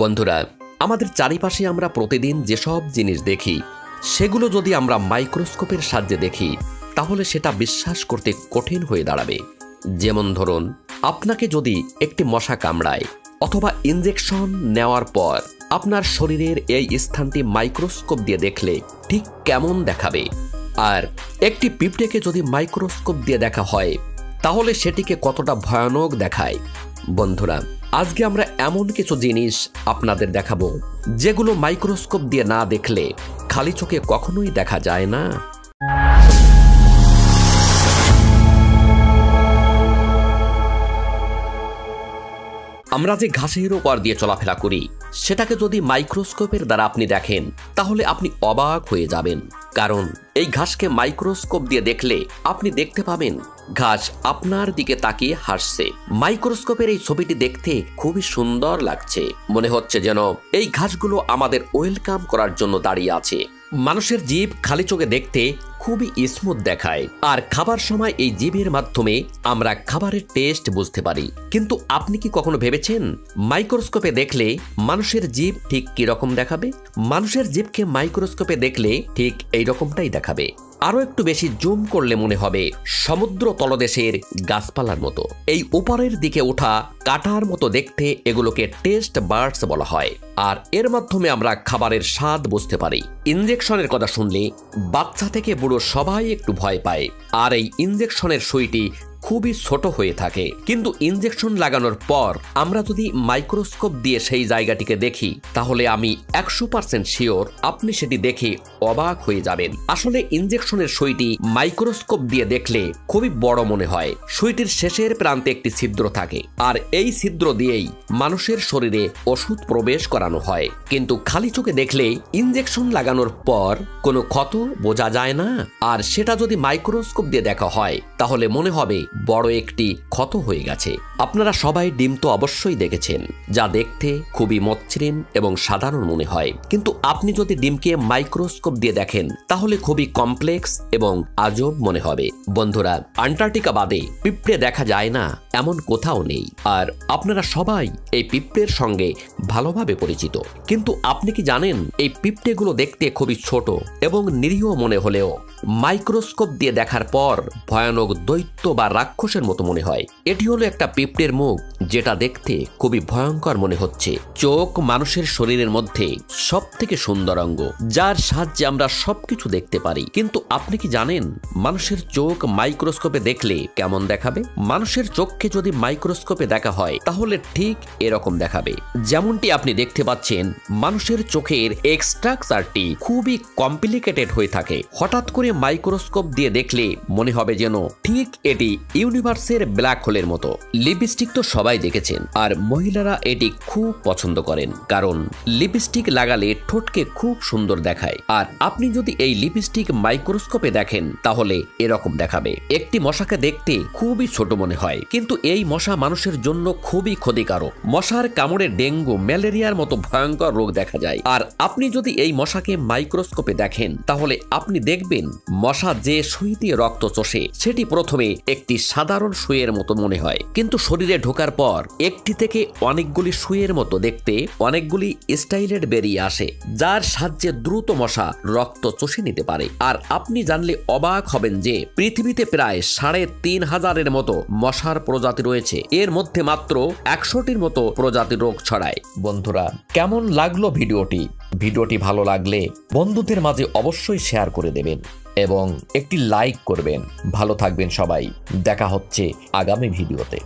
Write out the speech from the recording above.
বন্ধুরা, আমাদের চারিপাশে আমরা প্রতিদিন যেসব জিনিস দেখি সেগুলো যদি আমরা মাইক্রোস্কোপের সাহায্যে দেখি তাহলে সেটা বিশ্বাস করতে কঠিন হয়ে দাঁড়াবে। যেমন ধরুন, আপনাকে যদি একটি মশা কামড়ায় অথবা ইনজেকশন নেওয়ার পর আপনার শরীরের এই স্থানটি মাইক্রোস্কোপ দিয়ে দেখলে ঠিক কেমন দেখাবে, আর একটি পিঁপড়েকে যদি মাইক্রোস্কোপ দিয়ে দেখা হয় তাহলে সেটিকে কতটা ভয়ানক দেখায়। বন্ধুরা, আজকে আমরা এমন কিছু জিনিস আপনাদের দেখাবো যেগুলো মাইক্রোস্কোপ দিয়ে না দেখলে খালি চোখে কখনোই দেখা যায় না। আমরা যে ঘাসের উপর দিয়ে চলাফেরা করি সেটাকে যদি মাইক্রোস্কোপের দ্বারা আপনি দেখেন তাহলে আপনি অবাক হয়ে যাবেন, কারণ এই ঘাসকে মাইক্রোস্কোপ দিয়ে দেখলে আপনি দেখতে পাবেন ঘাস আপনার দিকে তাকিয়ে হাসছে। মাইক্রোস্কোপের এই ছবিটি দেখতে খুবই সুন্দর লাগছে, মনে হচ্ছে যেন এই ঘাসগুলো আমাদের ওয়েলকাম করার জন্য দাঁড়িয়ে আছে। মানুষের জিভ খালি চোখে দেখতে খুবই স্মুথ দেখায়, আর খাবার সময় এই জিভের মাধ্যমে আমরা খাবারের টেস্ট বুঝতে পারি। কিন্তু আপনি কি কখনো ভেবেছেন মাইক্রোস্কোপে দেখলে মানুষের জিভ ঠিক কি রকম দেখাবে? মানুষের জিভকে মাইক্রোস্কোপে দেখলে ঠিক এই রকমটাই দেখাবে। আরো একটু বেশি জুম করলে মনে হবে সমুদ্র তলদেশের গাছপালার মতো। এই উপরের দিকে ওঠা কাঁটার মতো দেখতে এগুলোকে টেস্ট বার্ডস বলা হয়, আর এর মাধ্যমে আমরা খাবারের স্বাদ বুঝতে পারি। ইনজেকশনের কথা শুনলে বাচ্চা থেকে বুড়ো সবাই একটু ভয় পায়, আর এই ইনজেকশনের সুইটি খুবই ছোট হয়ে থাকে। কিন্তু ইনজেকশন লাগানোর পর আমরা যদি মাইক্রোস্কোপ দিয়ে সেই জায়গাটিকে দেখি তাহলে আমি 100% শিওর আপনি সেটি দেখে অবাক হয়ে যাবেন। আসলে ইনজেকশনের সুইটি মাইক্রোস্কোপ দিয়ে দেখলে খুবই বড় মনে হয়। সুইটির শেষের প্রান্তে একটি ছিদ্র থাকে, আর এই ছিদ্র দিয়েই মানুষের শরীরে ওষুধ প্রবেশ করানো হয়। কিন্তু খালি চোখে দেখলে ইনজেকশন লাগানোর পর কোনো ক্ষত বোঝা যায় না, আর সেটা যদি মাইক্রোস্কোপ দিয়ে দেখা হয় তাহলে মনে হবে বড় একটি ক্ষত হয়ে গেছে। আপনারা সবাই ডিম তো অবশ্যই দেখেছেন, যা দেখতে খুবই মসৃণ এবং সাধারণ মনে হয়। কিন্তু আপনি যদি ডিমকে মাইক্রোস্কোপ দিয়ে দেখেন তাহলে খুবই কমপ্লেক্স এবং আজব মনে হবে। বন্ধুরা, আন্টার্কটিকা বাদে পিঁপড়ে দেখা যায় না এমন কোথাও নেই, আর আপনারা সবাই এই পিঁপড়ের সঙ্গে ভালোভাবে পরিচিত। কিন্তু আপনি কি জানেন এই পিঁপড়েগুলো দেখতে খুবই ছোট এবং নিরীহ মনে হলেও মাইক্রোস্কোপ দিয়ে দেখার পর ভয়ানক দৈত্য বা রাক্ষসের মতো মনে হয়। এটি হলো একটা পিঁপড়ের মুখ, যেটা দেখতে খুবই ভয়ঙ্কর মনে হচ্ছে। চোখ মানুষের শরীরের মধ্যে সব থেকে সুন্দর অঙ্গ, যার সাহায্যে আমরা সবকিছু দেখতে পারি। কিন্তু আপনি কি জানেন মানুষের চোখ মাইক্রোস্কোপে দেখলে কেমন দেখাবে? মানুষের চোখকে যদি মাইক্রোস্কোপে দেখা হয় তাহলে ঠিক এরকম দেখাবে। যেমনটি আপনি দেখতে পাচ্ছেন, মানুষের চোখের স্ট্রাকচারটি খুবই কমপ্লিকেটেড হয়ে থাকে। হঠাৎ করে মাইক্রোস্কোপ দিয়ে দেখলে মনে হবে যেন ঠিক এটি ইউনিভার্সের ব্ল্যাক হোলের মতো। লিপস্টিক তো সবাই দেখেছেন, আর মহিলারা এটি খুব পছন্দ করেন, কারণ লিপস্টিক লাগালে ঠোঁটকে খুব সুন্দর দেখায়। আর আপনি যদি এই লিপস্টিক মাইক্রোস্কোপে দেখেন তাহলে এরকম দেখাবে। একটি মশাকে দেখতে খুবই ছোট মনে হয়, কিন্তু এই মশা মানুষের জন্য খুবই ক্ষতিকারক। মশার কামড়ে ডেঙ্গু, ম্যালেরিয়ার মতো ভয়ঙ্কর রোগ দেখা যায়। আর আপনি যদি এই মশাকে মাইক্রোস্কোপে দেখেন তাহলে আপনি দেখবেন মশা যে সুই দিয়ে রক্ত চষে সেটি প্রথমে একটি সাধারণ সুইয়ের মতো মনে হয়, কিন্তু শরীরে ঢোকার পর একটি থেকে অনেকগুলি সুইয়ের মতো দেখতে অনেকগুলি স্টাইলেট বেরিয়ে আসে, যার সাহায্যে দ্রুত মশা রক্ত চষে নিতে পারে। আর আপনি জানলে অবাক হবেন যে পৃথিবীতে প্রায় 3500-এর মতো মশার প্রজাতি রয়েছে, এর মধ্যে মাত্র 100টির মতো প্রজাতির রোগ ছড়ায়। বন্ধুরা, কেমন লাগলো ভিডিওটি ভালো লাগলে বন্ধুদের মাঝে অবশ্যই শেয়ার করে দেবেন এবং একটি লাইক করবেন। ভালো থাকবেন সবাই, দেখা হচ্ছে আগামী ভিডিওতে।